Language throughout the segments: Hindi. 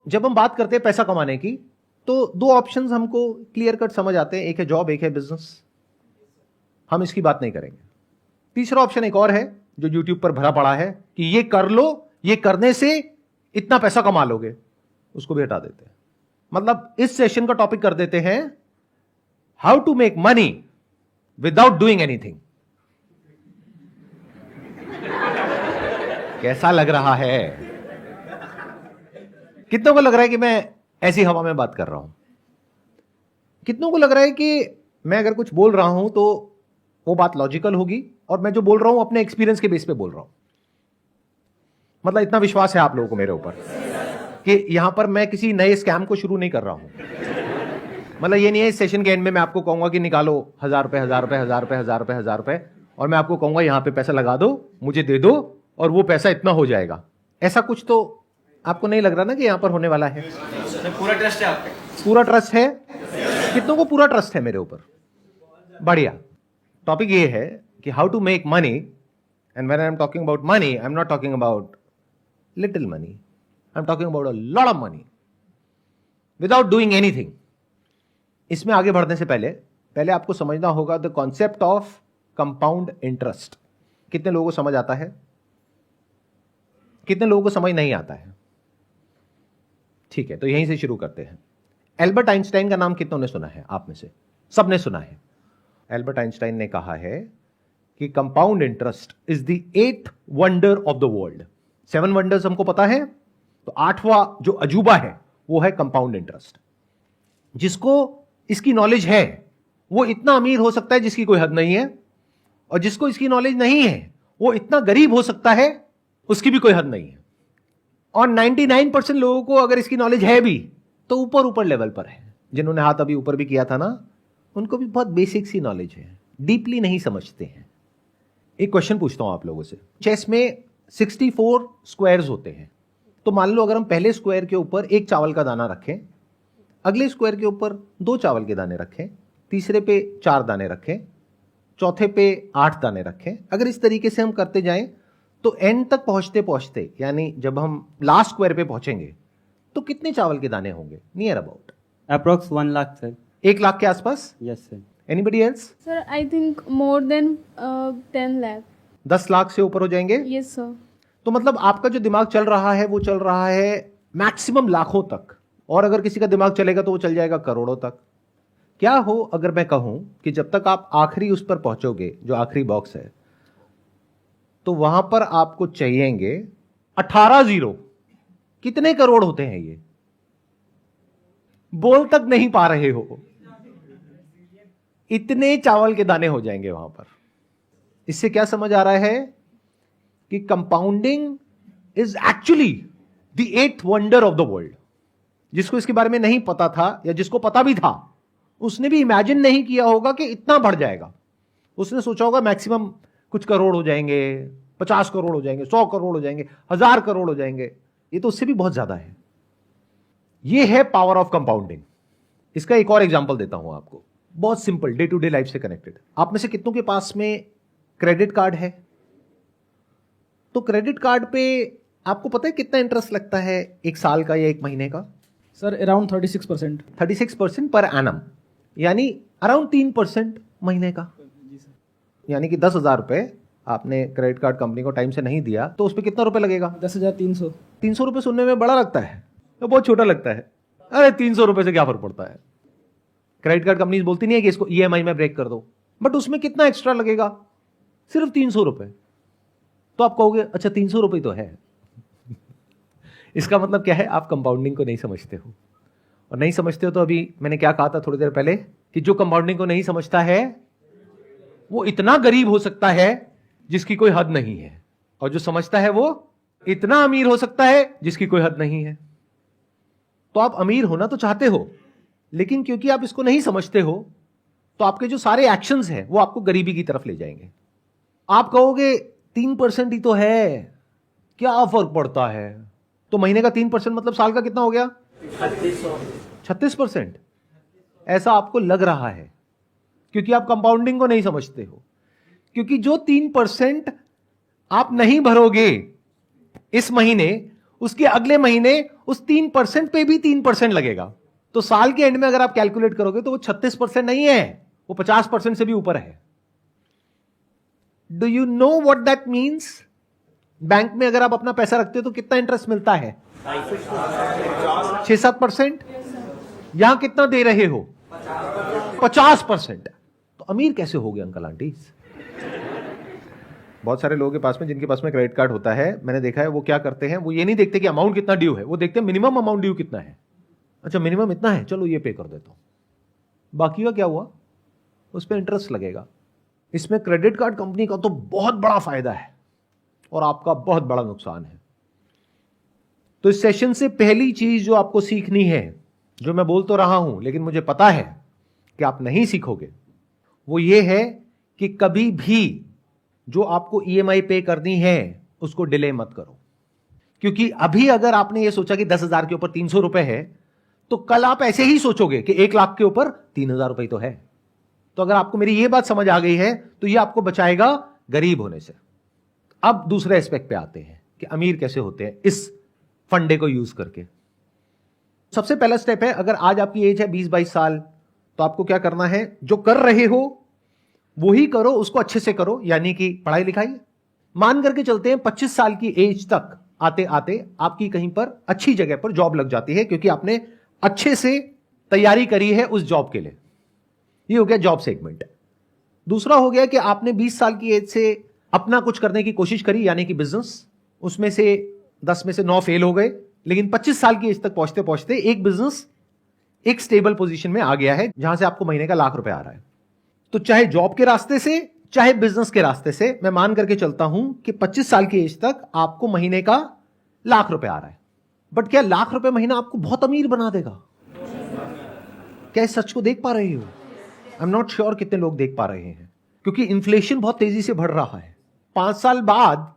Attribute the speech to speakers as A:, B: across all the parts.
A: जब हम बात करते हैं पैसा कमाने की, तो दो ऑप्शंस हमको क्लियर कट समझ आते हैं, एक है जॉब, एक है बिजनेस। हम इसकी बात नहीं करेंगे। तीसरा ऑप्शन एक और है जो यूट्यूब पर भरा पड़ा है कि ये कर लो, ये करने से इतना पैसा कमा लोगे, उसको भी हटा देते हैं। मतलब इस सेशन का टॉपिक कर देते हैं how to make money without doing anything. कैसा लग रहा है? कितनों को लग रहा है कि मैं ऐसी हवा में बात कर रहा हूं? कितनों को लग रहा है कि मैं अगर कुछ बोल रहा हूं तो वो बात लॉजिकल होगी और मैं जो बोल रहा हूं अपने एक्सपीरियंस के बेस पे बोल रहा हूं? मतलब इतना विश्वास है आप लोगों को मेरे ऊपर कि यहां पर मैं किसी नए स्कैम को शुरू नहीं कर रहा हूं। मतलब ये नहीं है इस सेशन के एंड में मैं आपको कहूंगा कि निकालो 1000 रुपए 1000 रुपए 1000 रुपए 1000 रुपए 1000 रुपए और मैं आपको कहूंगा यहां पे पैसा लगा दो, मुझे दे दो और वो पैसा इतना हो जाएगा। ऐसा कुछ तो आपको नहीं लग रहा ना कि यहां पर होने वाला है?
B: पूरा ट्रस्ट है आप पे?
A: पूरा ट्रस्ट है। कितनों को पूरा ट्रस्ट है मेरे ऊपर? बढ़िया। टॉपिक ये है कि how to make money, and when I am talking about money, I am not talking about little money, I am talking about a lot of money without doing anything. इसमें आगे बढ़ने से पहले आपको समझना होगा the concept of compound interest. कितने लोगों को समझ आता है? कितने लोगों को समझ नहीं आता है? ठीक है, तो यहीं से शुरू करते हैं। एल्बर्ट आइंस्टाइन का नाम कितनों ने सुना है? आप में से सबने सुना है। एल्बर्ट आइंस्टाइन ने कहा है कि compound interest is the 8th wonder of the world. 7 wonders हमको पता है, तो 8वां जो अजूबा है वो है कंपाउंड इंटरेस्ट। जिसको इसकी नॉलेज है वो इतना अमीर हो सकता है जिसकी कोई हद नहीं है, और जिसको इसकी नॉलेज नहीं है वो इतना गरीब हो सकता है उसकी भी कोई हद नहीं है। और 99% लोगों को अगर इसकी नॉलेज है भी तो ऊपर ऊपर लेवल पर है। जिन्होंने हाथ अभी ऊपर भी किया था ना, उनको भी बहुत बेसिक सी नॉलेज है, डीपली नहीं समझते हैं। एक क्वेश्चन पूछता हूं आप लोगों से। चेस में 64 स्क्वायर्स होते हैं, तो मान लो अगर हम पहले स्क्वायर के ऊपर 1 चावल का दाना रखें, अगले स्क्वायर के ऊपर 2 चावल के दाने रखें, तीसरे पे 4 दाने रखें, चौथे पे 8 दाने रखें। अगर इस तरीके से हम करते जाएं तो एंड तक पहुंचते पहुंचते, यानी जब हम लास्ट स्क्वायर पे पहुंचेंगे तो कितने चावल के दाने होंगे? Near about
C: approx 1 lakh sir.
A: 1 lakh के आसपास?
C: Yes sir.
A: Anybody else?
D: Sir, I think more than 10 lakh.
A: 10 lakh से ऊपर हो जाएंगे?
D: Yes, sir.
A: तो मतलब आपका जो दिमाग चल रहा है वो चल रहा है मैक्सिमम लाखों तक, और अगर किसी का दिमाग चलेगा तो वो चल जाएगा करोड़ों तक। क्या हो अगर मैं कहूं कि जब तक आप आखिरी उस पर पहुंचोगे, जो आखिरी बॉक्स है, तो वहां पर आपको चाहिएंगे 18 जीरो। कितने करोड़ होते हैं ये? बोल तक नहीं पा रहे हो, इतने चावल के दाने हो जाएंगे वहां पर। इससे क्या समझ आ रहा है कि compounding is actually the 8th wonder of the world. जिसको इसके बारे में नहीं पता था, या जिसको पता भी था, उसने भी इमेजिन नहीं किया होगा कि इतना बढ़ जाएगा। उसने सोचा होगा मैक्सिमम कुछ करोड़ हो जाएंगे, 50 करोड़ हो जाएंगे, 100 करोड़ हो जाएंगे, 1000 करोड़ हो जाएंगे। ये तो उससे भी बहुत ज्यादा है। ये है पावर ऑफ कंपाउंडिंग। इसका एक और एग्जांपल देता हूं आपको, बहुत simple, day to day life से कनेक्टेड। आप में से कितनों के पास में क्रेडिट कार्ड है? तो क्रेडिट कार्ड पे आपको पता है कितना इंटरेस्ट लगता है, 1 साल का या 1 महीने का?
E: Sir around 36%।
A: 36% पर एनम, यानी अराउंड 3% महीने का। यानी कि 10,000 रुपए आपने क्रेडिट कार्ड कंपनी को टाइम से नहीं दिया तो उस पर कितना रुपए लगेगा?
E: 10,300।
A: 300 रुपए सुनने में बड़ा लगता है तो बहुत छोटा लगता है। अरे 300 रुपए से क्या फर्क पड़ता है? क्रेडिट कार्ड कंपनी बोलती नहीं है कि इसको ईएमआई में ब्रेक कर दो, बट उसमें कितना एक्स्ट्रा लगेगा? सिर्फ 300 रुपए। तो आप कहोगे अच्छा 300 रुपए तो है। इसका मतलब क्या है? आप कंपाउंडिंग को नहीं समझते हो। और नहीं समझते हो तो अभी मैंने क्या कहा था थोड़ी देर पहले कि जो कंपाउंडिंग को नहीं समझता है वो इतना गरीब हो सकता है जिसकी कोई हद नहीं है, और जो समझता है वो इतना अमीर हो सकता है जिसकी कोई हद नहीं है। तो आप अमीर होना तो चाहते हो, लेकिन क्योंकि आप इसको नहीं समझते हो तो आपके जो सारे एक्शंस हैं वो आपको गरीबी की तरफ ले जाएंगे। आप कहोगे 3% ही तो है, क्या फर्क पड़ता है? तो महीने का 3% मतलब साल का कितना हो गया? 36%। ऐसा आपको लग रहा है क्योंकि आप कंपाउंडिंग को नहीं समझते हो। क्योंकि जो 3% आप नहीं भरोगे इस महीने, उसके अगले महीने उस 3% पे भी 3% लगेगा। तो साल के एंड में अगर आप कैलकुलेट करोगे तो वो 36% नहीं है, वो 50% से भी ऊपर है। Do you know what that means? Bank में अगर आप अपना पैसा रखते हो तो कितना इंटरेस्ट मिलता है? 6-7%। यहां कितना दे रहे हो? 50%। तो अमीर कैसे हो गए अंकल आंटी? बहुत सारे लोगों के पास में, जिनके पास में क्रेडिट कार्ड होता है, मैंने देखा है, वो क्या करते हैं, वो ये नहीं देखते कि अमाउंट कितना ड्यू है, वो देखते हैं मिनिमम अमाउंट ड्यू कितना है। अच्छा मिनिमम इतना है, चलो ये पे कर देता हूं, बाकी का क्या हुआ, उस पर इंटरेस्ट लगेगा। इसमें क्रेडिट कार्ड कंपनी का तो बहुत बड़ा फायदा है और आपका बहुत बड़ा नुकसान है। तो इस सेशन से पहली चीज जो आपको सीखनी है, जो मैं बोल तो रहा हूं लेकिन मुझे पता है कि आप नहीं सीखोगे, वो ये है कि कभी भी जो आपको ईएमआई पे करनी है उसको डिले मत करो। क्योंकि अभी अगर आपने ये सोचा कि 10,000 के ऊपर 300 रुपए है, तो कल आप ऐसे ही सोचोगे कि 1 लाख के ऊपर 3,000 रुपए तो है। तो अगर आपको मेरी ये बात समझ आ गई है तो ये आपको बचाएगा गरीब होने से। अब दूसरे एस्पेक्ट पे आते हैं कि अमीर कैसे होते हैं इस फंडे को यूज करके। सबसे पहला स्टेप है, अगर आज आपकी एज है 20-22 साल, तो आपको क्या करना है, जो कर रहे हो वही करो, उसको अच्छे से करो, यानी कि पढ़ाई लिखाई। मान करके चलते हैं 25 साल की एज तक आते आते आपकी कहीं पर अच्छी जगह पर जॉब लग जाती है, क्योंकि आपने अच्छे से तैयारी करी है उस जॉब के लिए। ये हो गया जॉब सेगमेंट। दूसरा हो गया कि आपने 20 साल की एज से अपना कुछ करने की कोशिश करी, यानी कि बिजनेस। उसमें से 10 में से 9 फेल हो गए, लेकिन 25 साल की एज तक पहुंचते पहुंचते एक बिजनेस एक स्टेबल पोजीशन में आ गया है, जहां से आपको महीने का लाख रुपए आ रहा है। तो चाहे जॉब के रास्ते से चाहे बिजनेस के रास्ते से, मैं मान करके चलता हूं कि 25 साल की एज तक आपको महीने का लाख रुपए आ रहा है। बट क्या लाख रुपए महीना आपको बहुत अमीर बना देगा? क्या इस सच को देख पा रहे हो? आई एम नॉट श्योर कितने लोग देख पा रहे हैं, क्योंकि इन्फ्लेशन बहुत तेजी से बढ़ रहा है। 5 साल बाद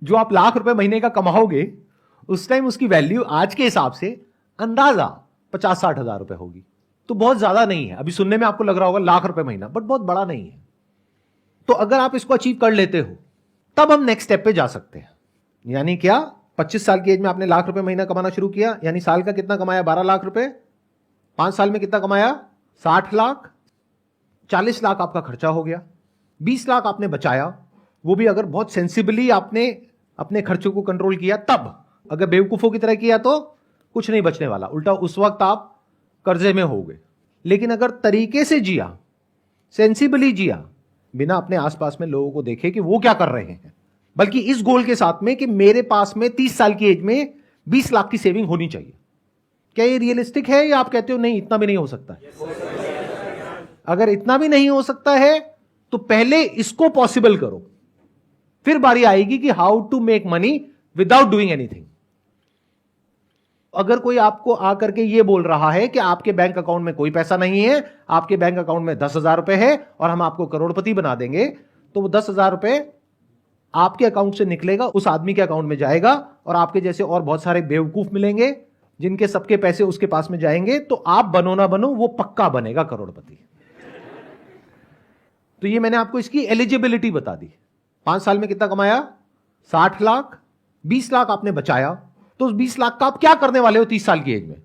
A: जो आप लाख रुपए महीने का कमाओगे, उस टाइम उसकी वैल्यू आज के हिसाब से अंदाजा 50-60 हजार रुपए होगी। तो बहुत ज्यादा नहीं है। अभी सुनने में आपको लग रहा होगा लाख रुपए महीना, बट बहुत बड़ा नहीं है। तो अगर आप इसको अचीव कर लेते हो, तब हम नेक्स्ट स्टेप पे जा सकते हैं। यानी क्या, 25 साल की एज में आपने लाख रुपए महीना कमाना शुरू किया, यानी साल का कितना कमाया? 12 लाख रुपए। 5 साल में कितना कमाया? 60 लाख। 40 लाख आपका खर्चा हो गया। 20 लाख आपने बचाया, वो भी अगर बहुत सेंसिबली आपने अपने खर्चों को कंट्रोल किया तब। अगर बेवकूफों की तरह किया तो कुछ नहीं बचने वाला, उल्टा उस वक्त आप कर्जे में हो गए। लेकिन अगर तरीके से जिया, सेंसिबली जिया, बिना अपने आसपास में लोगों को देखे कि वो क्या कर रहे हैं, बल्कि इस गोल के साथ में कि मेरे पास में 30 साल की एज में 20 लाख की सेविंग होनी चाहिए, क्या ये रियलिस्टिक है या आप कहते हो नहीं इतना भी नहीं हो सकता है? अगर इतना भी नहीं हो सकता है तो पहले इसको पॉसिबल करो, फिर बारी आएगी कि how to make money without doing anything. अगर कोई आपको आकर के ये बोल रहा है कि आपके बैंक अकाउंट में कोई पैसा नहीं है, आपके बैंक अकाउंट में 10,000 रुपए है और हम आपको करोड़पति बना देंगे, तो वो 10,000 रुपए आपके अकाउंट से निकलेगा, उस आदमी के अकाउंट में जाएगा और आपके जैसे और बहुत सारे बेवकूफ मिलेंगे जिनके सबके पैसे उसके पास में जाएंगे। तो आप बनो ना बनो, वो पक्का बनेगा करोड़पति। तो ये मैंने आपको इसकी एलिजिबिलिटी बता दी। 5 साल में कितना कमाया? 60 लाख। 20 लाख आपने बचाया, तो उस 20 लाख का आप क्या करने वाले हो 30 साल की एज में?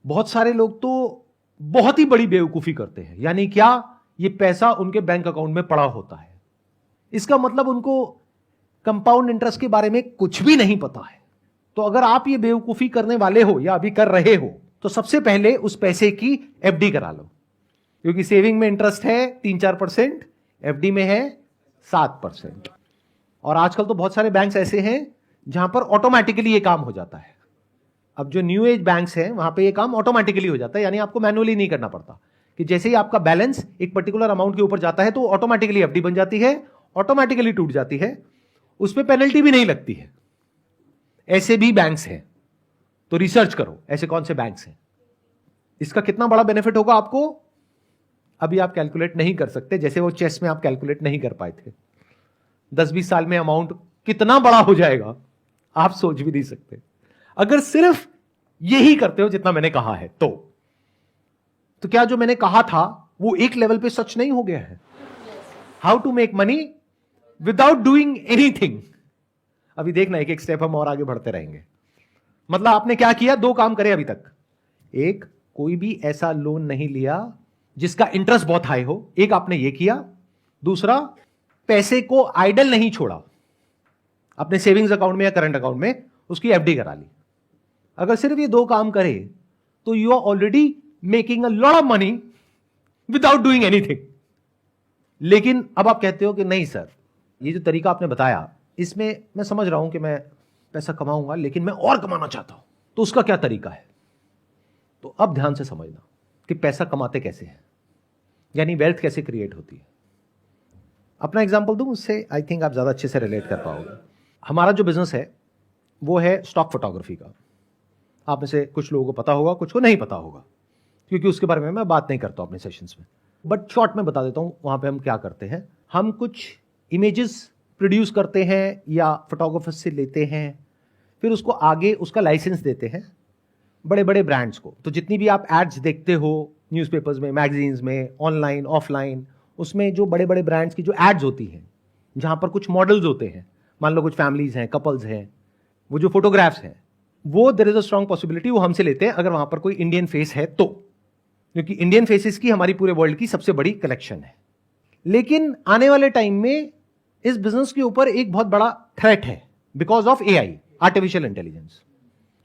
A: बहुत सारे लोग तो बहुत ही बड़ी बेवकूफी करते हैं। यानी क्या, ये पैसा उनके बैंक अकाउंट में पड़ा होता है। इसका मतलब उनको कंपाउंड इंटरेस्ट के बारे में कुछ भी नहीं पता है। तो अगर आप ये बेवकूफी करने वाले हो या अभी कर रहे हो, तो सबसे पहले उस पैसे की एफडी करा लो, क्योंकि सेविंग में इंटरेस्ट है 3-4%, एफडी में है 7%। और आजकल तो बहुत सारे बैंक्स ऐसे हैं जहां पर ऑटोमेटिकली ये काम हो जाता है। अब जो न्यू एज बैंक्स हैं वहां पे ये काम ऑटोमेटिकली हो जाता है, यानी आपको मैनुअली नहीं करना पड़ता, कि जैसे ही आपका बैलेंस एक पर्टिकुलर अमाउंट के ऊपर जाता है तो ऑटोमेटिकली एफडी बन जाती है, ऑटोमेटिकली टूट जाती है, उस पर पेनल्टी भी नहीं लगती है। ऐसे भी बैंक्स हैं, तो रिसर्च करो ऐसे कौन से बैंक्स हैं। इसका कितना बड़ा बेनिफिट होगा आपको, अभी आप कैलकुलेट नहीं कर सकते, जैसे वो चेस में आप कैलकुलेट नहीं कर पाए थे। 10-20 साल में अमाउंट कितना बड़ा हो जाएगा आप सोच भी नहीं सकते, अगर सिर्फ यही करते हो जितना मैंने कहा है। तो क्या जो मैंने कहा था वो एक लेवल पे सच नहीं हो गया है? How to make money without doing anything. अभी देखना, एक एक स्टेप हम और आगे बढ़ते रहेंगे। मतलब आपने क्या किया, दो काम करे अभी तक। एक, कोई भी ऐसा लोन नहीं लिया जिसका इंटरेस्ट बहुत हाई हो, एक आपने ये किया। दूसरा, पैसे को आइडल नहीं छोड़ा, अपने सेविंग्स अकाउंट में या करंट अकाउंट में उसकी एफडी करा ली। अगर सिर्फ ये दो काम करे तो you are already making a lot of money without doing anything. लेकिन अब आप कहते हो कि नहीं सर, ये जो तरीका आपने बताया इसमें मैं समझ रहा हूं कि मैं पैसा कमाऊंगा लेकिन मैं और कमाना चाहता हूं, तो उसका क्या तरीका है? तो अब ध्यान से समझना कि पैसा कमाते कैसे हैं, यानी वेल्थ कैसे क्रिएट होती है। अपना एग्जांपल दूं, उससे आई थिंक आप ज्यादा अच्छे से रिलेट कर पाओगे। हमारा जो बिजनेस है वो है स्टॉक फोटोग्राफी का। आप में से कुछ लोगों को पता होगा, कुछ को नहीं पता होगा, क्योंकि उसके बारे में मैं बात नहीं करता अपने सेशंस में, बट शॉर्ट में बता देता हूं वहां पे हम क्या करते हैं। हम कुछ इमेजेस प्रोड्यूस करते हैं या फोटोग्राफर से लेते हैं, फिर उसको आगे उसका लाइसेंस देते हैं बड़े बड़े ब्रांड्स को। तो जितनी भी आप एड्स देखते हो न्यूज़पेपर्स में, मैगजीन्स में, ऑनलाइन ऑफलाइन, उसमें जो बड़े बड़े ब्रांड्स की जो एड्स होती हैं जहां पर कुछ मॉडल्स होते हैं, मान लो कुछ फैमिलीज हैं, कपल्स हैं, वो जो फोटोग्राफ्स हैं वो there is a strong possibility वो हमसे लेते हैं अगर वहां पर कोई इंडियन फेस है तो, क्योंकि इंडियन फेसेस की हमारी पूरे वर्ल्ड की सबसे बड़ी कलेक्शन है। लेकिन आने वाले टाइम में इस बिजनेस के ऊपर एक बहुत बड़ा थ्रेट है because of AI, artificial intelligence.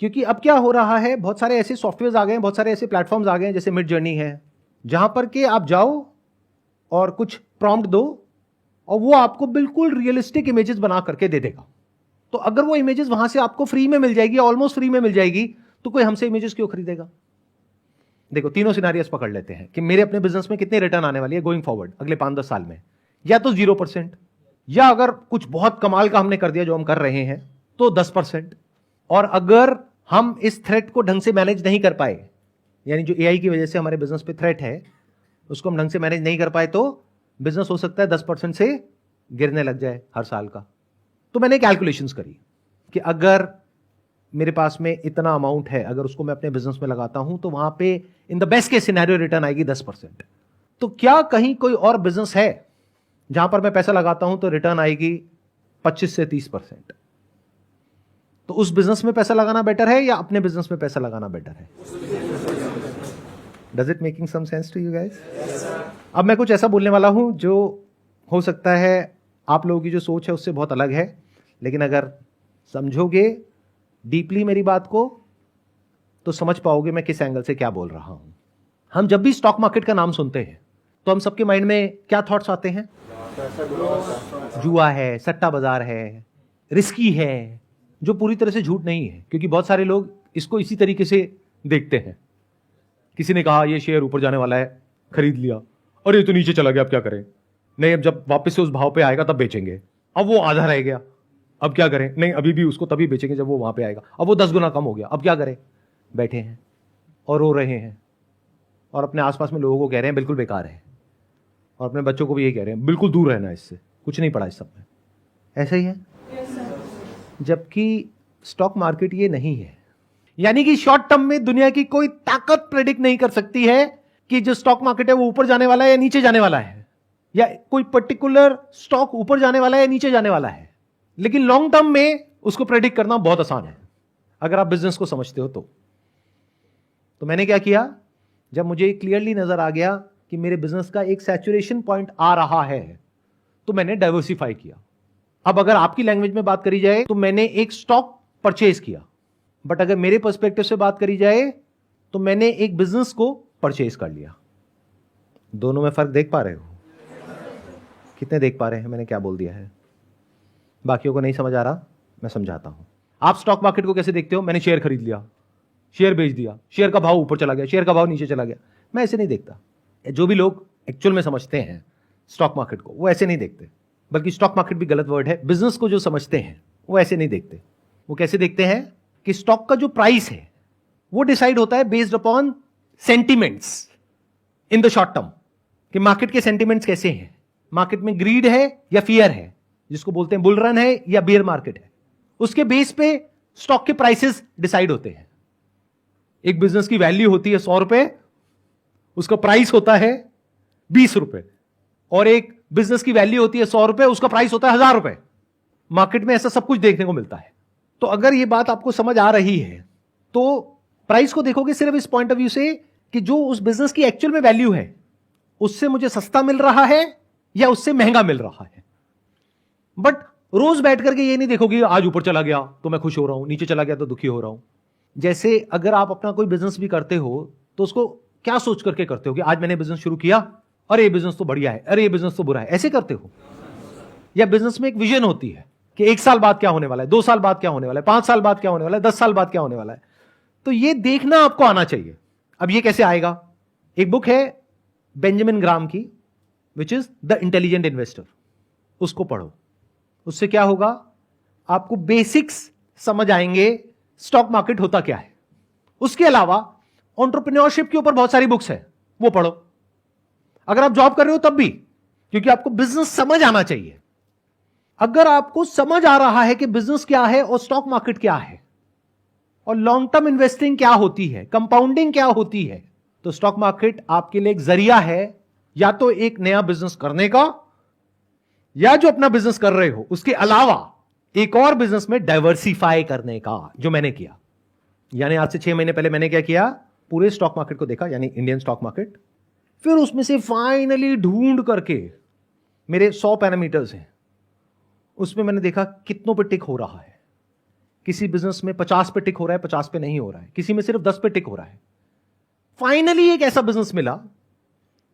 A: क्योंकि अब क्या हो रहा है, बहुत सारे ऐसे सॉफ्टवेयर आ गए हैं, बहुत सारे ऐसे प्लेटफॉर्म्स आ गए हैं जैसे मिड जर्नी है, जहां पर के आप जाओ और कुछ प्रॉम्प्ट दो और वो आपको बिल्कुल रियलिस्टिक इमेजेस बना करके दे देगा। तो अगर वो इमेजेस वहां से आपको फ्री में मिल जाएगी, ऑलमोस्ट फ्री में मिल जाएगी, तो कोई हमसे इमेजेस क्यों खरीदेगा? देखो, तीनों सिनारियोस पकड़ लेते हैं कि मेरे अपने बिजनेस में कितने रिटर्न आने वाली है गोइंग फॉरवर्ड अगले 5-10 साल में। या तो 0%, या अगर कुछ बहुत कमाल का हमने कर दिया जो हम कर रहे हैं तो 10%। और अगर हम इस थ्रेट को ढंग से मैनेज नहीं कर पाए, यानी जो एआई की वजह से हमारे बिजनेस पे थ्रेट है उसको हम ढंग से मैनेज नहीं कर पाए, तो बिजनेस हो सकता है 10% से गिरने लग जाए हर साल का। तो मैंने कैलकुलेशंस करी कि अगर मेरे पास में इतना अमाउंट है, अगर उसको मैं अपने बिजनेस में लगाता हूं तो वहां पे in the best case scenario return आएगी 10%। तो क्या कहीं कोई और बिजनेस है जहां पर मैं पैसा लगाता हूं तो रिटर्न आएगी 25 से 30%? तो उस बिजनेस में पैसा लगाना बेटर है या अपने बिजनेस में पैसा लगाना बेटर है? Does it making some sense to you guys? अब मैं कुछ ऐसा बोलने वाला हूं जो हो सकता है आप लोगों की जो सोच है उससे बहुत अलग है, लेकिन अगर समझोगे डीपली मेरी बात को तो समझ पाओगे मैं किस एंगल से क्या बोल रहा हूं। हम जब भी स्टॉक मार्केट का नाम सुनते हैं तो हम सबके माइंड में क्या थॉट्स आते हैं? जुआ है, सट्टा बाजार है, रिस्की है, जो पूरी तरह से झूठ नहीं है, क्योंकि बहुत सारे लोग इसको इसी तरीके से देखते हैं। किसी ने कहा ये शेयर ऊपर जाने वाला है, खरीद लिया, और ये तो नीचे चला गया, अब क्या करें? नहीं, अब जब वापस से उस भाव पे आएगा तब बेचेंगे, अब वो आधा रह गया, अब क्या करें? नहीं, अभी भी उसको तभी बेचेंगे जब वो वहां पे आएगा, अब वो 10 गुना कम हो गया, अब क्या करें? बैठे हैं और रो रहे हैं और अपने आसपास में लोगों को कह रहे हैं बिल्कुल बेकार है, और अपने बच्चों को भी ये कह रहे हैं बिल्कुल दूर रहना इससे, कुछ नहीं पड़ा इस सब में। ऐसा ही है? जबकि स्टॉक मार्केट ये नहीं है। यानी कि शॉर्ट टर्म में दुनिया की कोई ताकत प्रेडिक्ट नहीं कर सकती है कि जो स्टॉक मार्केट है वो ऊपर जाने वाला है या नीचे जाने वाला है, या कोई पर्टिकुलर स्टॉक ऊपर जाने वाला है या नीचे जाने वाला है। लेकिन लॉन्ग टर्म में उसको प्रेडिक्ट करना बहुत आसान है अगर आप बिजनेस को समझते हो तो मैंने क्या किया, जब मुझे क्लियरली नजर आ गया कि मेरे बिजनेस का एक सैचुरेशन पॉइंट आ रहा है तो मैंने डाइवर्सिफाई किया। अब अगर आपकी लैंग्वेज में बात करी जाए तो मैंने एक स्टॉक परचेज किया, बट अगर मेरे पर्सपेक्टिव से बात करी जाए तो मैंने एक बिजनेस को परचेज कर लिया। दोनों में फर्क देख पा रहे हो? कितने देख पा रहे हैं मैंने क्या बोल दिया है? बाकियों को नहीं समझ आ रहा, मैं समझाता हूं। आप स्टॉक मार्केट को कैसे देखते हो? मैंने शेयर खरीद लिया, शेयर बेच दिया, शेयर का भाव ऊपर चला गया, शेयर का भाव नीचे चला गया। मैं ऐसे नहीं देखता। जो भी लोग एक्चुअल में समझते हैं स्टॉक मार्केट को वो ऐसे नहीं देखते, बल्कि स्टॉक मार्केट भी गलत वर्ड है। बिजनेस को जो समझते हैं वो ऐसे नहीं देखते। वो कैसे देखते हैं कि स्टॉक का जो प्राइस है वो डिसाइड होता है based upon sentiments in the short term, कि मार्केट के सेंटिमेंट्स कैसे हैं, मार्केट में ग्रीड है या फियर है, जिसको बोलते हैं बुल रन है या बियर मार्केट है, उसके बेस पे स्टॉक के प्राइसेस डिसाइड होते हैं। एक बिजनेस की वैल्यू होती है 100 रुपए, उसका प्राइस होता है 20 रुपए, और एक बिजनेस की वैल्यू होती है 100 रुपए, उसका प्राइस होता है 1000 रुपए। मार्केट में ऐसा सब कुछ देखने को मिलता है। तो अगर यह बात आपको समझ आ रही है तो प्राइस को देखोगे सिर्फ इस पॉइंट ऑफ व्यू से कि जो उस बिजनेस की एक्चुअल में वैल्यू है उससे मुझे सस्ता मिल रहा है या उससे महंगा मिल रहा है। बट रोज बैठ करके ये नहीं देखोगे आज ऊपर चला गया तो मैं खुश हो रहा हूं, नीचे चला गया तो दुखी हो रहा हूं। जैसे अगर आप अपना कोई बिजनेस भी करते हो तो उसको क्या सोच करके करते हो कि आज मैंने बिजनेस शुरू किया, अरे ये बिजनेस तो बढ़िया है, अरे ये बिजनेस तो बुरा है, ऐसे करते हो? या बिजनेस में एक विजन होती है कि 1 साल बाद क्या होने वाला है, 2 साल बाद क्या होने वाला है, 5 साल बाद क्या होने वाला है, 10 साल बाद क्या होने वाला है। तो ये देखना आपको आना चाहिए। अब ये कैसे आएगा? एक बुक है बेंजामिन ग्राम की, which is the intelligent investor, उसको पढ़ो। उससे क्या होगा, आपको बेसिक्स समझ आएंगे स्टॉक मार्केट होता क्या है। उसके अलावा एंटरप्रेन्योरशिप के ऊपर बहुत सारी बुक्स है, वो पढ़ो। अगर आप जॉब कर रहे हो तब भी, क्योंकि आपको बिजनेस समझ आना चाहिए। अगर आपको समझ आ रहा है कि बिजनेस क्या है और स्टॉक मार्केट क्या है और लॉन्ग टर्म इन्वेस्टिंग क्या होती है, कंपाउंडिंग क्या होती है, तो स्टॉक मार्केट आपके लिए एक जरिया है या तो एक नया बिजनेस करने का, या जो अपना बिजनेस कर रहे हो उसके अलावा एक और बिजनेस में डाइवर्सिफाई करने का, जो मैंने किया। यानी आज से 6 महीने पहले मैंने क्या किया, पूरे स्टॉक मार्केट को देखा, यानी इंडियन स्टॉक मार्केट। फिर उसमें से फाइनली ढूंढ करके, मेरे 100 पैरामीटर्स हैं, उसमें मैंने देखा कितनों पे टिक हो रहा है। किसी बिजनेस में 50 पे टिक हो रहा है, 50 पे नहीं हो रहा है, किसी में सिर्फ 10 पे टिक हो रहा है। फाइनली एक ऐसा बिजनेस मिला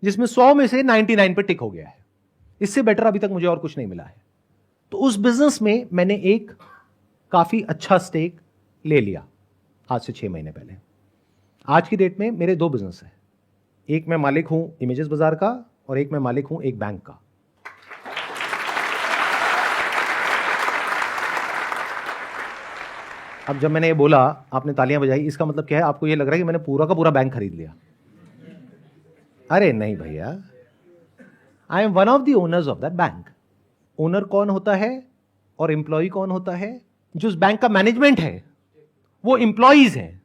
A: जिसमें 100 में से 99 पे टिक हो गया है। इससे बेटर अभी तक मुझे और कुछ नहीं मिला है। तो उस बिजनेस में मैंने एक काफी अच्छा स्टेक ले लिया आज से 6 महीने पहले। आज की डेट में मेरे 2 बिजनेस हैं। एक मैं मालिक हूं इमेजेस बाजार का और एक मैं मालिक हूं एक बैंक का। अब जब मैंने ये बोला, आपने तालियां बजाई, इसका मतलब क्या है? आपको ये लग रहा है कि मैंने पूरा का पूरा बैंक खरीद लिया। अरे नहीं भैया, I am one of the owners of that bank. Owner कौन होता है और एम्प्लॉय कौन होता है? जो उस बैंक का मैनेजमेंट है वो एम्प्लॉयज है,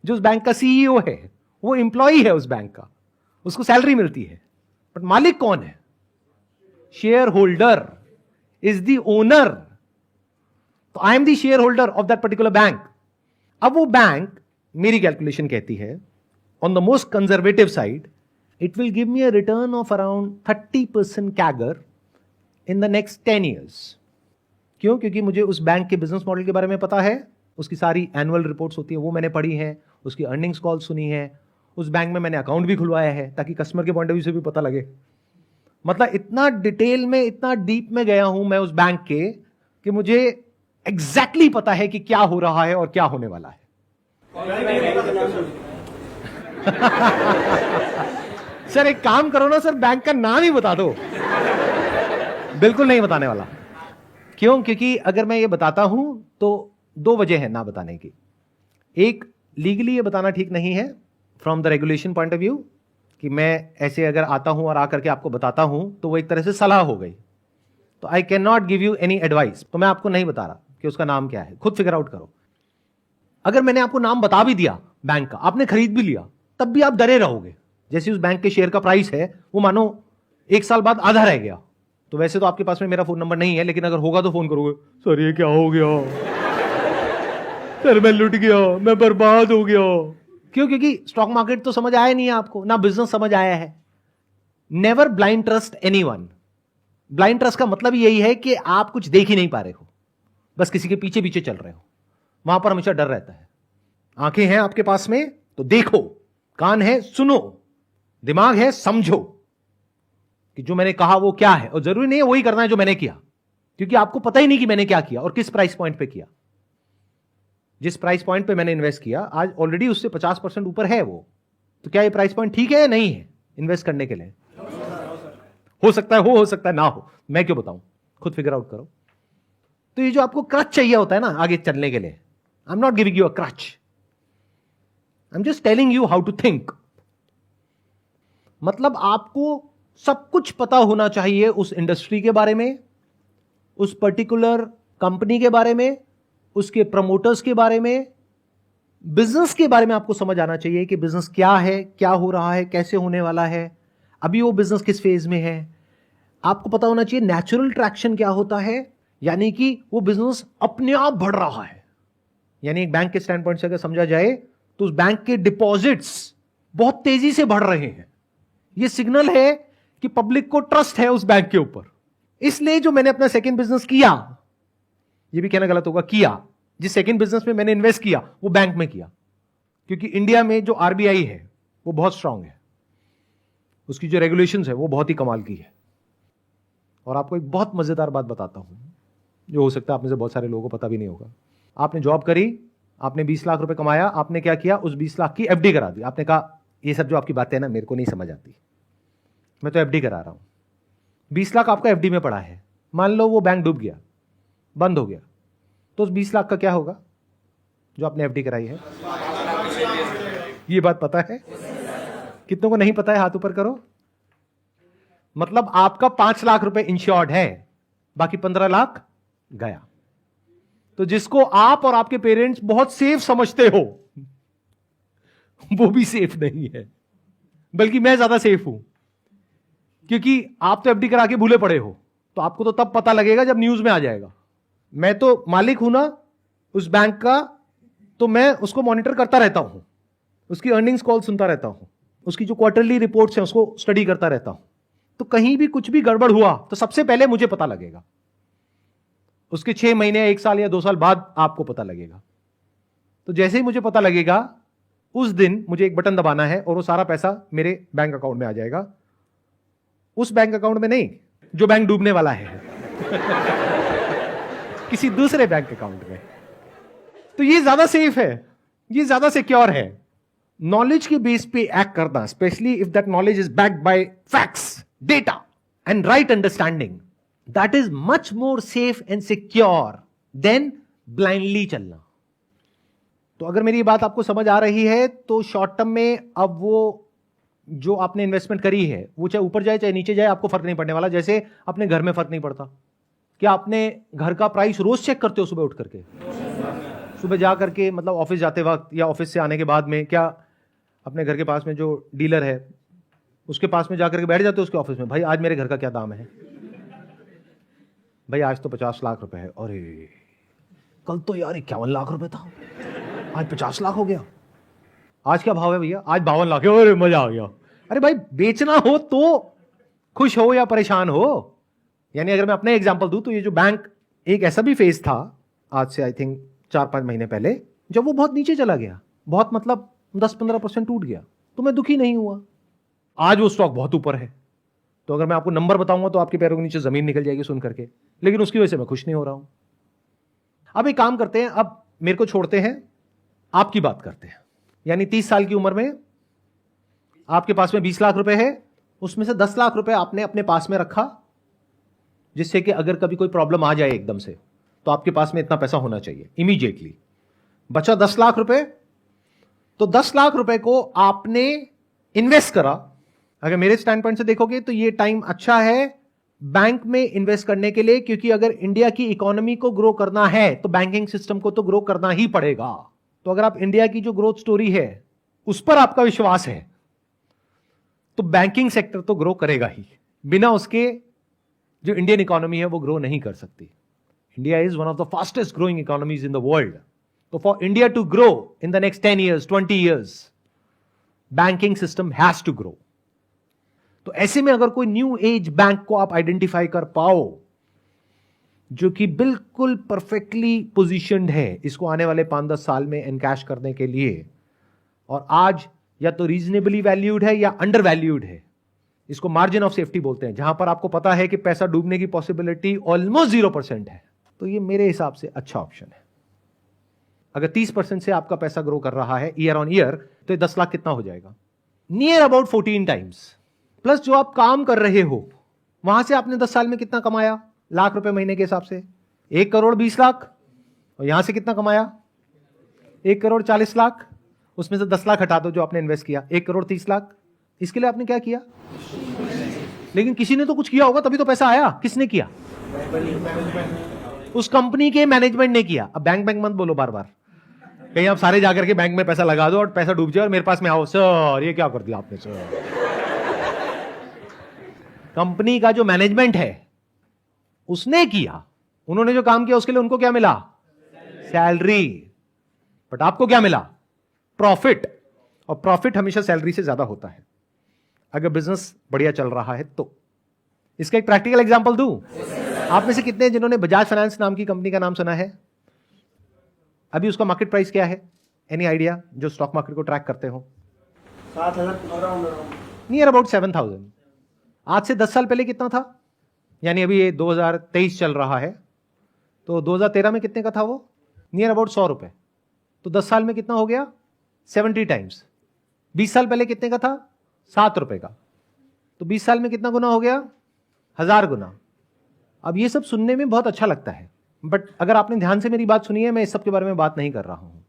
A: जो उस बैंक का सीईओ है वो एम्प्लॉय है उस बैंक का, उसको सैलरी मिलती है। बट मालिक कौन है? Share holder is the owner. तो I am the share holder of that particular bank. अब वो बैंक, मेरी कैलकुलेशन कहती है, on the most conservative side, it will give me a return of around 30% CAGR in the next 10 years. क्यों? क्योंकि मुझे उस बैंक के बिजनेस मॉडल के बारे में पता है, उसकी सारी एनुअल रिपोर्ट्स होती है वो मैंने पढ़ी है, उसकी अर्निंग्स कॉल सुनी है, उस बैंक में मैंने अकाउंट भी खुलवाया है ताकि कस्टमर के पॉइंट ऑफ व्यू से भी पता लगे। मतलब इतना डिटेल में, इतना डीप में गया हूं मैं उस बैंक के कि मुझे एग्जैक्टली पता है कि क्या हो रहा है और क्या होने वाला है। सर एक काम करो ना सर, बैंक का नाम ही बता दो। बिल्कुल नहीं बताने वाला। क्यों? क्योंकि अगर मैं ये बताता हूं तो 2 वजह है ना बताने की। एक, लीगली ये बताना ठीक नहीं है from the regulation point of view, कि मैं ऐसे अगर आता हूं और आकर के आपको बताता हूं तो वो एक तरह से सलाह हो गई। तो I can not give you any advice. तो मैं आपको नहीं बता रहा कि उसका नाम क्या है, खुद फिगर आउट करो। अगर मैंने आपको नाम बता भी दिया बैंक का, आपने खरीद भी लिया, तब भी आप डरे रहोगे। जैसे उस बैंक के शेयर का प्राइस है वो मानो 1 साल बाद आधा रह गया। तो वैसे तो आपके पास में मेरा फोन नंबर नहीं है, लेकिन अगर होगा तो फोन करोगे, सर ये क्या हो गया, सर मैं लुट गया, मैं बर्बाद हो गया। क्यों? क्योंकि स्टॉक मार्केट तो समझ आया नहीं है आपको, ना बिजनेस समझ आया है। Never blind trust anyone. Blind trust का मतलब यही है कि आप कुछ देख ही नहीं पा रहे हो, बस किसी के पीछे पीछे चल रहे हो। वहां पर हमेशा डर रहता है। आंखें हैं आपके पास में तो देखो, कान है सुनो, दिमाग है समझो कि जो मैंने कहा वो क्या है, और जरूरी नहीं है वही करना है जो मैंने किया, क्योंकि आपको पता ही नहीं कि मैंने क्या किया और किस प्राइस पॉइंट पे किया। जिस प्राइस पॉइंट पे मैंने इन्वेस्ट किया आज ऑलरेडी उससे 50% ऊपर है वो। तो क्या ये प्राइस पॉइंट ठीक है या नहीं है इन्वेस्ट करने के लिए? हो सकता है हो सकता है ना हो, मैं क्यों बताऊं, खुद फिगर आउट करो। तो ये जो आपको क्रच चाहिए होता है ना आगे चलने के लिए, I am not giving you a crutch, I am just telling you how to think. मतलब आपको सब कुछ पता होना चाहिए उस इंडस्ट्री के बारे में, उस पर्टिकुलर कंपनी के बारे में, उसके प्रमोटर्स के बारे में, बिजनेस के बारे में आपको समझ आना चाहिए कि बिजनेस क्या है, क्या हो रहा है, कैसे होने वाला है, अभी वो बिजनेस किस फेज में है। आपको पता होना चाहिए नेचुरल ट्रैक्शन क्या होता है, यानी कि वो बिजनेस अपने आप बढ़ रहा है, यानी एक बैंक के स्टैंड पॉइंट से अगर समझा जाए तो उस बैंक के डिपॉजिट्स बहुत तेजी से बढ़ रहे हैं। यह सिग्नल है कि पब्लिक को ट्रस्ट है उस बैंक के ऊपर। इसलिए जो मैंने अपना सेकंड बिजनेस किया, यह भी कहना गलत होगा, किया, जिस सेकंड बिजनेस में मैंने इन्वेस्ट किया वो बैंक में किया, क्योंकि इंडिया में जो आरबीआई है वो बहुत स्ट्रांग है, उसकी जो रेगुलेशंस है वो बहुत ही कमाल की है। और आपको एक बहुत मजेदार बात बताता हूं जो हो सकता है आप में से बहुत सारे लोगों को पता भी नहीं होगा। आपने जॉब करी, आपने 20 लाख रुपए कमाया, आपने क्या किया, उस 20 लाख की एफडी करा दी। आपने कहा ये सब जो आपकी बातें हैं ना मेरे को नहीं समझ आती, मैं तो एफडी करा रहा हूं। 20 लाख आपका एफडी में पड़ा है, मान लो वो बैंक डूब गया, बंद हो गया, तो उस 20 लाख का क्या होगा जो आपने एफडी कराई है? ये बात पता है? कितनों को नहीं पता है? हाथ ऊपर करो। मतलब आपका 5 लाख रुपए इंश्योर्ड है, बाकी 15 लाख गया। तो जिसको आप और आपके पेरेंट्स बहुत सेफ समझते हो वो भी सेफ नहीं है, बल्कि मैं ज्यादा सेफ हूं, क्योंकि आप तो एफडी करा के भूले पड़े हो। तो आपको तो तब पता लगेगा जब न्यूज में आ जाएगा। मैं तो मालिक हूं ना उस बैंक का, तो मैं उसको मॉनिटर करता रहता हूं, उसकी अर्निंग्स कॉल सुनता रहता हूं, उसकी जो क्वार्टरली रिपोर्ट्स हैं उसको स्टडी करता रहता हूं। तो कहीं भी कुछ भी गड़बड़ हुआ तो सबसे पहले मुझे पता लगेगा, उसके 6 महीने, 1 साल या 2 साल बाद आपको पता लगेगा। तो जैसे ही मुझे पता लगेगा उस दिन मुझे एक बटन दबाना है और वो सारा पैसा मेरे बैंक अकाउंट में आ जाएगा। उस बैंक अकाउंट में नहीं जो बैंक डूबने वाला है किसी दूसरे बैंक अकाउंट में। तो ये ज्यादा सेफ है, ये ज्यादा सिक्योर है। नॉलेज के बेस पे एक्ट करना, specially if that knowledge is backed by facts, data and right understanding, that is much more safe and secure than blindly चलना। तो अगर मेरी बात आपको समझ आ रही है तो शॉर्ट टर्म में अब वो जो आपने इन्वेस्टमेंट करी है वो चाहे ऊपर जाए चाहे नीचे जाए आपको फर्क नहीं पड़ने वाला। जैसे अपने घर में फर्क नहीं पड़ता। क्या आपने घर का प्राइस रोज चेक करते हो सुबह उठ करके? सुबह जा करके, मतलब ऑफिस जाते वक्त या ऑफिस से आने के बाद में, क्या अपने घर के पास में जो डीलर है उसके पास में जाकर के बैठ जाते हो उसके ऑफिस में, भाई आज मेरे घर का क्या दाम है? भाई आज तो 50 लाख रुपए है। अरे कल तो यार 51 लाख रुपए था, आज 50 लाख हो गया। आज क्या भाव है भैया? आज 52 लाख है। अरे मजा आ गया। अरे भाई बेचना हो तो खुश हो या परेशान हो। यानी अगर मैं अपना एग्जांपल दूं तो ये जो बैंक, एक ऐसा भी फेज था आज से आई थिंक 4-5 महीने पहले, जब वो बहुत नीचे चला गया, बहुत मतलब 10-15% टूट गया, तो मैं दुखी नहीं हुआ। आज वो स्टॉक बहुत ऊपर है, तो अगर मैं आपको नंबर बताऊंगा तो आपके पैरों के नीचे जमीन निकल जाएगी सुन करके, लेकिन उसकी वजह से मैं खुश नहीं हो रहा हूं। अब एक काम करते हैं, अब मेरे को छोड़ते हैं, आपकी बात करते हैं। यानी 30 साल की उम्र में आपके पास में 20 लाख रुपए है, उसमें से 10 लाख रुपए आपने अपने पास में रखा, जिससे कि अगर कभी कोई प्रॉब्लम आ जाए एकदम से तो आपके पास में इतना पैसा होना चाहिए इमीडिएटली। बचा 10 लाख रुपए, तो 10 लाख रुपए को आपने इन्वेस्ट करा। अगर मेरे स्टैंड पॉइंट से देखोगे तो ये टाइम अच्छा है बैंक में इन्वेस्ट करने के लिए, क्योंकि अगर इंडिया की इकोनॉमी को ग्रो करना है तो बैंकिंग सिस्टम को तो ग्रो करना ही पड़ेगा। तो अगर आप इंडिया की जो ग्रोथ स्टोरी है उस पर आपका विश्वास है तो बैंकिंग सेक्टर तो ग्रो करेगा ही, बिना उसके जो इंडियन इकोनॉमी है वो ग्रो नहीं कर सकती। India is one of the fastest growing economies in the world. तो for India to grow in the next 10 years, 20 years, banking system has to grow. तो ऐसे में अगर कोई न्यू एज बैंक को आप आइडेंटिफाई कर पाओ जो कि बिल्कुल परफेक्टली पोजीशनड है इसको आने वाले 5-10 साल में एनकैश करने के लिए, और आज या तो रीजनेबली वैल्यूड है या अंडर वैल्यूड है, इसको मार्जिन ऑफ सेफ्टी बोलते हैं, जहां पर आपको पता है कि पैसा डूबने की पॉसिबिलिटी ऑलमोस्ट 0% है, तो ये मेरे हिसाब से अच्छा ऑप्शन है। अगर 30% से आपका पैसा ग्रो कर रहा है ईयर ऑन ईयर, तो ये 10 लाख कितना हो जाएगा? Near about 14 times. प्लस जो आप काम कर रहे हो वहां से आपने 10 साल में कितना कमाया लाख रुपए महीने के हिसाब से? 1 करोड़ 20 लाख। और यहां से कितना कमाया? 1 करोड़ 40 लाख। उसमें से 10 लाख हटा दो जो आपने इन्वेस्ट किया, 1 करोड़ 30 लाख। इसके लिए आपने क्या किया? लेकिन किसी ने तो कुछ किया होगा तभी तो पैसा आया। किसने किया? उस कंपनी के मैनेजमेंट ने किया। अब बैंक बैंक मत बोलो बार बार, कहीं आप सारे जाकर के बैंक में पैसा लगा दो और पैसा डूब जाए और मेरे पास में आओ, सर ये क्या कर दिया आपने सर। कंपनी का जो मैनेजमेंट है उसने किया, उन्होंने जो काम किया उसके लिए उनको क्या मिला? सैलरी। बट आपको क्या मिला? प्रॉफिट। और प्रॉफिट हमेशा सैलरी से ज्यादा होता है अगर बिजनेस बढ़िया चल रहा है तो। इसका एक प्रैक्टिकल एग्जांपल दूं? आप में से कितने हैं जिन्होंने बजाज फाइनेंस नाम की कंपनी का नाम सुना है? अभी उसका मार्केट प्राइस क्या है? Any idea? जो स्टॉक मार्केट को ट्रैक करते हो।
B: 7,000
A: नियर अबाउट 7,000। आज से 10 साल पहले कितना था? यानी अभी ये 2023 चल रहा है, तो 2013 में कितने का था वो? नियर अबाउट 100 रुपए। तो 10 साल में कितना हो गया? 70 टाइम्स। 20 साल पहले कितने का था? 7 रुपए का। तो 20 साल में कितना गुना हो गया? 1000 गुना। अब ये सब सुनने में बहुत अच्छा लगता है, बट अगर आपने ध्यान से मेरी बात सुनी है, मैं इस सब के बारे में बात नहीं कर रहा हूं।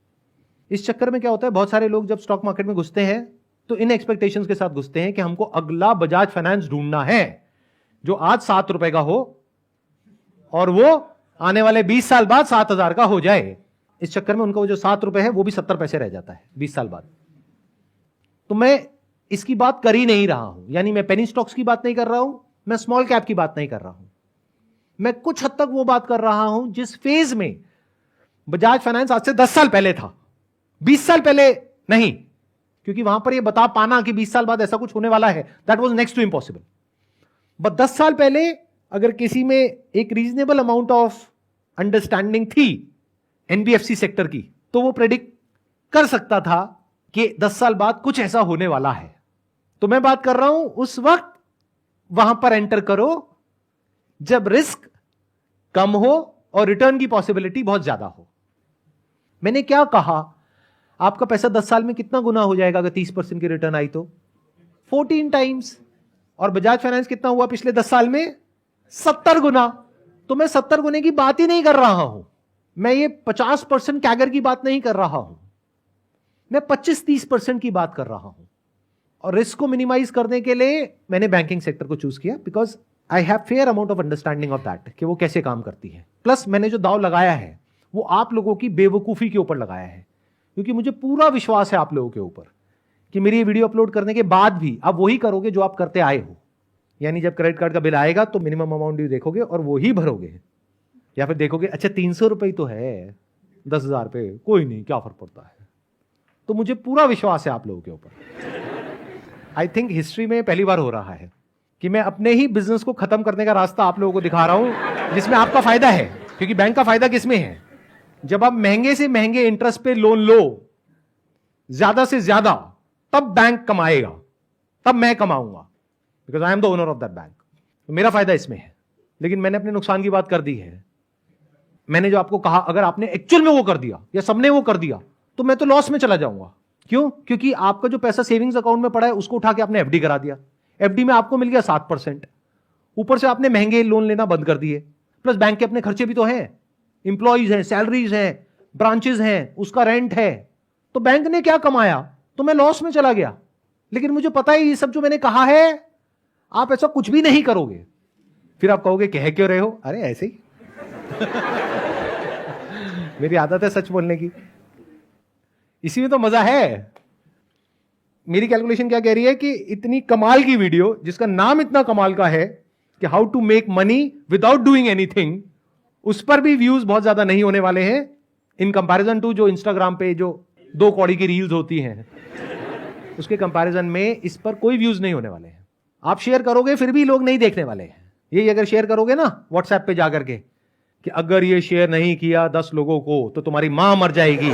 A: इस चक्कर में क्या होता है, बहुत सारे लोग जब स्टॉक मार्केट में घुसते हैं तो इन एक्सपेक्टेशंस के साथ घुसते हैं कि हमको अगला बजाज फाइनेंस ढूंढना है जो आज 7 रुपए का हो और वो आने वाले 20 साल बाद 7,000 का हो जाए। इस चक्कर में उनका वो जो 7 रुपए है वो भी 70 पैसे रह जाता है 20 साल बाद। तो मैं इसकी बात कर ही नहीं रहा हूं, यानी मैं पेनी स्टॉक्स की बात नहीं कर रहा हूं, मैं स्मॉल कैप की बात नहीं कर रहा हूं। मैं कुछ हद तक वो बात कर रहा हूं जिस फेज में बजाज फाइनेंस आज से 10 साल पहले था, 20 साल पहले नहीं, क्योंकि वहां पर ये बता पाना कि 20 साल बाद ऐसा कुछ होने वाला है, that was next to impossible. But 10 साल पहले अगर किसी में एक रीजनेबल अमाउंट ऑफ अंडरस्टैंडिंग थी एनबीएफसी सेक्टर की, तो वो प्रेडिक्ट कर सकता था कि 10 साल बाद कुछ ऐसा होने वाला है। तो मैं बात कर रहा हूं उस वक्त वहां पर एंटर करो जब रिस्क कम हो और रिटर्न की पॉसिबिलिटी बहुत ज्यादा हो। मैंने क्या कहा? आपका पैसा 10 साल में कितना गुना हो जाएगा अगर 30% की रिटर्न आई तो? 14 टाइम्स। और बजाज फाइनेंस कितना हुआ पिछले 10 साल में? 70 गुना। तो मैं 70 गुने की बात ही नहीं कर रहा हूं, मैं ये 50% कैगर की बात नहीं कर रहा हूं, मैं 25-30% की बात कर रहा हूं। और रिस्क को मिनिमाइज करने के लिए मैंने बैंकिंग सेक्टर को चूज किया, because I have fair amount of understanding of that कि वो कैसे काम करती है। प्लस मैंने जो दाव लगाया है वो आप लोगों की बेवकूफी के ऊपर लगाया है, क्योंकि मुझे पूरा विश्वास है आप लोगों के ऊपर कि मेरी ये वीडियो अपलोड करने के बाद भी आप वही करोगे जो आप करते आए हो। यानी जब क्रेडिट कार्ड का बिल आएगा तो मिनिमम अमाउंट ड्यू देखोगे और वो ही भरोगे, या फिर देखोगे अच्छा 300 रुपए तो है 10,000 पे, कोई नहीं, क्या फर्क पड़ता है। तो मुझे पूरा विश्वास है आप लोगों के ऊपर। आई थिंक हिस्ट्री में पहली बार हो रहा है कि मैं अपने ही बिजनेस को खत्म करने का रास्ता आप लोगों को दिखा रहा हूं, जिसमें आपका फायदा है। क्योंकि बैंक का फायदा किसमें है? जब आप महंगे से महंगे इंटरेस्ट पे लोन लो ज्यादा से ज्यादा, तब बैंक कमाएगा, तब मैं कमाऊंगा, because I am the owner of that bank. मेरा फायदा इसमें है। लेकिन मैंने अपने नुकसान की बात कर दी है। मैंने जो आपको कहा अगर आपने एक्चुअल में वो कर दिया या सबने वो कर दिया तो मैं तो लॉस में चला जाऊंगा। क्यों? क्योंकि आपका जो पैसा सेविंग्स अकाउंट में पड़ा है उसको उठा के आपने एफडी करा दिया, एफडी में आपको मिल गया 7%, ऊपर से आपने महंगे लोन लेना बंद कर दिए। प्लस बैंक के अपने खर्चे भी तो हैं, इंप्लॉइज हैं, सैलरीज हैं, ब्रांचेस हैं, उसका रेंट है। तो बैंक ने क्या कमाया? तो मैं लॉस में चला गया। लेकिन मुझे पता है ये सब जो मैंने कहा है आप ऐसा कुछ भी नहीं करोगे। फिर आप कहोगे कह क्यों रहे हो? अरे ऐसे ही मेरी आदत है सच बोलने की, इसी में तो मजा है। मेरी कैलकुलेशन क्या कह रही है कि इतनी कमाल की वीडियो जिसका नाम इतना कमाल का है कि how to make money without doing anything, उस पर भी व्यूज बहुत ज्यादा नहीं होने वाले हैं इन कंपैरिजन टू जो इंस्टाग्राम पे जो 2 कौड़ी की रील्स होती हैं, उसके कंपैरिजन में इस पर कोई व्यूज नहीं होने वाले हैं। आप शेयर करोगे फिर भी लोग नहीं देखने वाले हैं। ये अगर शेयर करोगे ना व्हाट्सएप पे जाकर के कि अगर ये शेयर नहीं किया 10 लोगों को तो तुम्हारी मां मर जाएगी,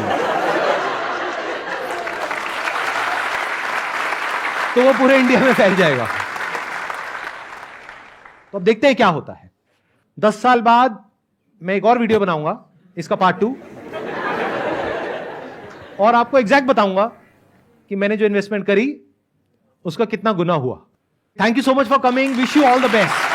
A: तो वो पूरे इंडिया में फैल जाएगा। तो अब देखते हैं क्या होता है। 10 साल बाद मैं एक और वीडियो बनाऊंगा, इसका पार्ट 2, और आपको एग्जैक्ट बताऊंगा कि मैंने जो इन्वेस्टमेंट करी उसका कितना गुना हुआ। Thank you so much for coming, wish you all the best.